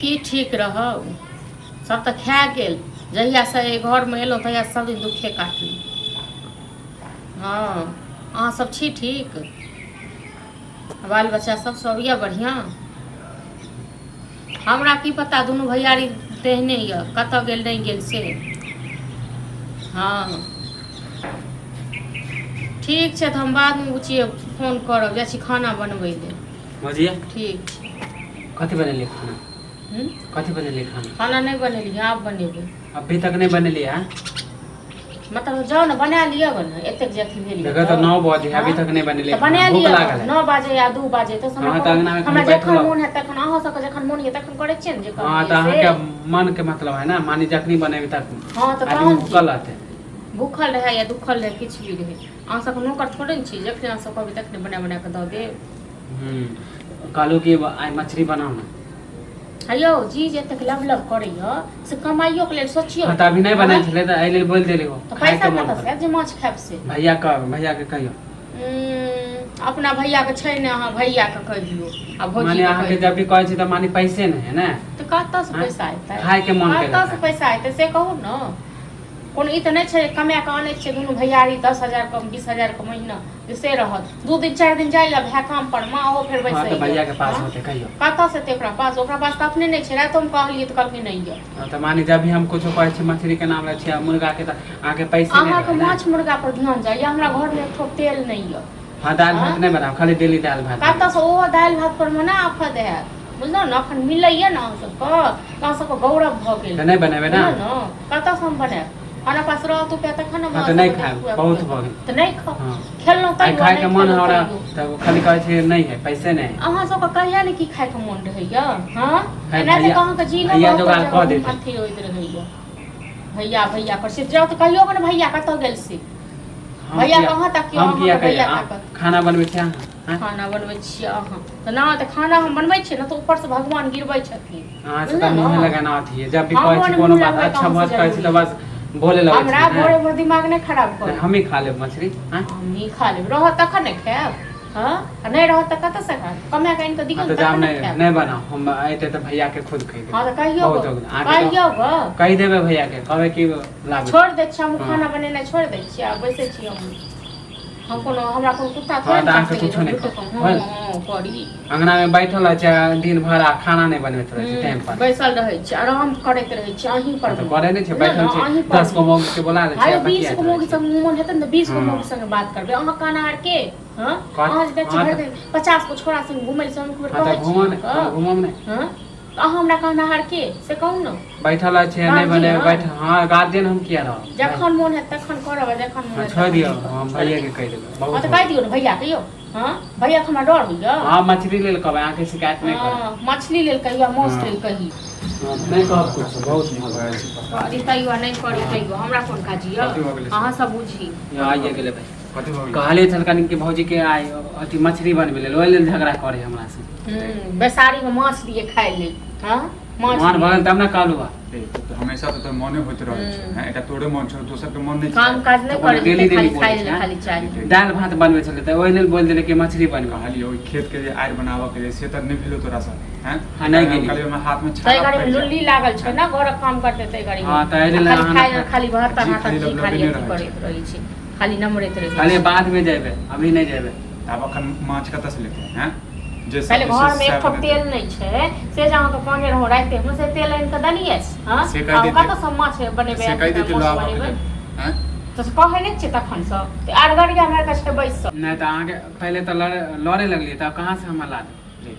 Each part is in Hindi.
की ठीक रहब सब तऽ खा गेल। जहिया से घर में एलहुँ तहिया सब दिन दुखे काटली। हाँ अहाँ सब छी ठीक? बाल बच्चा सब यऽ बढ़िया? हमरा की पता दुनू भैयारी तेहने यऽ, कतऽ गेल नहीं गेल से। हाँ ठीक छै, हम बाद में बुझिए फोन करब, जाइ छी खाना बनबै ले। बुझिए ठीक। कथी बनेलिए खाना? कथी बनेलिए खाना? खाना नहीं बनेलिए, आप बनेबै। अभी तक नहीं बनेलिए हैं? मतलब जाओ ना बना लिया ना, एतेक जथी भेल। देखो तो 9 बजे अभी तक नहीं बनेलिए। बना भूख लिया लागल है। 9 बजे या 2 बजे तो हमरा जखन मोन है तखन अहाँ सबके जखन मोन है तखन करै छियै ने जे। हां त अहाँ के मन के मतलब है ना, मानी जखनी बनेबे तक। हां त तहन भूखल रहते। भूखल रहे या दुखल रहे किछ भी रहे, अहाँ सब नौकर थोड़े न छी, जखन अहाँ सब कहबै तखने बना के द देब। कहलू कि आई मछली बनाओ ना। हेयो जी जतेक लब करैया से कमाइयो के लेल सोचियो। हां त अभी नहीं बनै छले त एले बोल देले हो। तो पैसा कत से जे माछ खाब से? भैया के कहियो। अपना भैया के छै ने, अहाँ भैया के कहियो। आ भौजी माने अहाँ के जब भी कहै छी त माने पैसे नहीं है ना। तो कत से पैसा आइतै? खाए के मन कत से पैसा आइतै से कहू न। कोन ई त नहीं छै कमा के आनै छै दुनू भैयारी 10,000 कम 20,000 के महीना से रहत। 2 दिन 4 दिन जाइया भए काम पर माँ ओ फिर बैसे। हां त भैया के पास होते कहियो। कत से ते ओकरा पास त अपने नहीं छै। रात हम कहलिए त कहलकै नहीं है। हां त माने जब भी हम कुछो कहै छी मछली के नाम लै छी मुर्गा के त आके पैसे नहीं। अहाँ के माछ मुर्गा पर ध्यान जाइया, हमरा घर में एक ठो तेल नहीं है। हां दाल भात नहीं बनाओ, खाली डेली दाल भात। कत से ओ दाल भात पर मना आफत है बुझलो न। अखन मिलैया न अहाँ सबके, अहाँ सबके गौरव भ गेल। त नहीं बनेबे ना। कत से हम बनाएब? खाना पास रहत पे तखन हम। त नहीं खाएब, बहुत भ गेल। त नहीं खा खेललौ त खाए के मन हमरा त खाली कहै छी नहीं है, पैसे नहीं। अहाँ सबके कहिया ने की खाए के मन रहैया? हां एना त कहाँ के जी भैया जोगाड़ क देते। अथी होइत रहैया भैया भैया पर से जाओ त कहियो न भैया कत गेल से। भैया कहाँ तक हम किया भैया खाना बनबै छी अहाँ? खाना बनबै छी अहाँ त ना त खाना हम बनबै छी न त ऊपर से भगवान गिरबै छथिन। हां से त मुंह में लगाना अथी है, जब भी कहै छी कोनो बात अच्छा बात कहै छी त बस बोले लगै छी। हमरा भोरे दिमाग नहीं खराब कर। हम ही खा लेब मछली। हां हम ही खा लेब, रहत तखन ने खाएब। हां नहीं रहत त कत से खाएब? कमा के इनके दिक्कत त नहीं बनाओ, हम आइते त भैया के खुद कह देब। हां त कहियो ग कह देबे भैया के, कहबे कि लाबे। छोड़ दे छी हम खाना बनेनाइ छोड़ दे छी, आ बैसे छी हम कोनो हमरा कोनो कुत्ता थोड़े ना कुछो नहीं करी। अंगना में बैठल छै दिन भर आ खाना नहीं बनबैत रहे छी, टाइम पर बैसल रहे छी, आराम करैत रहे छी। अहीं पर तो करे नहीं छै, बैठल छी 10 गो मौगी के बोला दे छै। 20 गो मौगी संग मोन हेतै न 20 गो मौगी संग बात करबे। अहाँ काना आर के हां अहाँ जे भर दिन 50 गो छोरा संग घुमै से हम घुमम नहीं। हां अहाँ हमरा कहना हार के से कहू न। बैठल छै नहीं बने बैठ। हां गार्जियन हम किया रह, जखन मोन है तखन करब, जखन मोन है छोड़ दियो। हम भैया के कह देब। हां त कह दियो न भैया कहियो। हां भैया हमरा डर होइया। हां मछली लेल कहबै, आके शिकायत नहीं करब। हां मछली लेल कहियो, मांस लेल कही। नहीं कहब कुछ, बहुत भगाए छै। अरे कहियो नहीं करी कहियो, हमरा कोन काजिया अहाँ सब बुझी। आइए गेले भाई कथि भ गेल? कहले छलकन कि भौजी के आइ अथी मछली बनबे लेल, ओइ लेल झगड़ा करे हमरा से। बेसारी में माछ लिए खाइ ले। हां मान भगल तब ना कहलू बा। तो हमेशा तो मने होत रहे छै। हां एटा तोरे मन छ, दोसर के मन नहीं। काम काज नहीं करे, खाली खाइ ले, खाली चाय दाल भात बनबे छले त ओइ लेल बोल देले कि मछली बनबे। खाली ओइ खेत के जे आइ बनावा के से त नहीं भेलो तोरा सा। हां नहीं गेली खाली में हाथ में छाला। तै गाड़ी में लुल्ली लागल छै ना, घर काम करते तै गाड़ी में। हां त एले खाली भात हाथ खाली करैत रही छी, खाली नमरैत रही छी। खाली बाद में जेबे, अभी नहीं जेबे। अब अखन माछ कत से लेते हैं? पहले घर में एक तेल नहीं छै से जहां के कहने रहो राते में से तेल आइन के दनिए। हां कत से माछ बनेबे? से कह देती लो हैं तो कहे नहीं छै तखन से त आरगड़िया में के छै बैस। नहीं त आगे पहले त लड़े लगली त कहां से हम ला दे?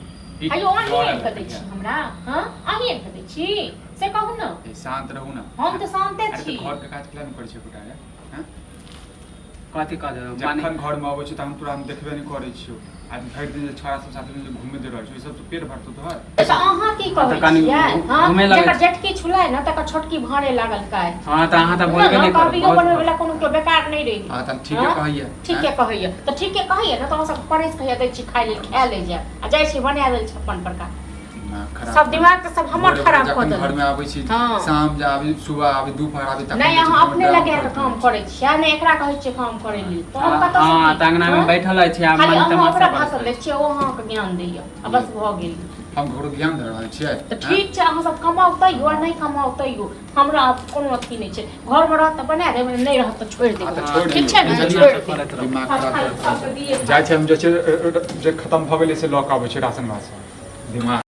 अयो अहीं के दै छी हमरा। हां अहीं के दै छी से कहू न। शांत रहू न। हम त शांते छी। घर के काज केला नहीं करै छै कुटारे? हां कथि कह दे? जखन घर में आबै छै त हम तोरा हम देखबे नहीं करै छियो। आज भर दिन छोरा सब साथ में घूमे दे रहल छै, ई सब तो पेट भरतो तोहर। अच्छा अहाँ की कहै छियै? हां जेकर जेटकी छुलाय न तकर छोटकी भाड़े लागल काय। हां त अहाँ त बोलबे नहीं करब। कभियो बनबे वाला कोनो के बेकार नहीं रही। हां त ठीक है कहिए। ठीक है कहिए त ठीक है कहिए न, त अहाँ सब परेश कहिए दै छी खाइ ले, खा ले जा आ जाय छी बना देल 56 प्रकार। सब दिमाग त सब हमर खराब क देल। घर में आबै छी शाम जा आबै सुबह आबै दोपहर आबै तक नहीं अहाँ अपने लगे के काम करै छी आ नहीं एकरा कहै छी काम करै ली। तो हम कत से? हां त अंगना में बैठल छै आ मन तमाशा भाषण दै छी, ओ अहाँ के ज्ञान दैया आ बस भ गेल। हम ककरो ध्यान दे रहल छियै तऽ ठीक छै अहाँ सब कमाउ तैयो आ नहीं कमाउ तैयो हमरा कोनो अथी नहीं छै घर में रहत तऽ बना देबै नहीं रहत तऽ छोड़ि हाँ, देबै तऽ छोड़ि ठीक छै ने दियौ। छोड़ि देबै दिमाग सफाई खराब सबके दियै जाइ छै हम जे छै जे खत्म भऽ गेलै से लऽ कऽ आबै छै राशन वासन दिमाग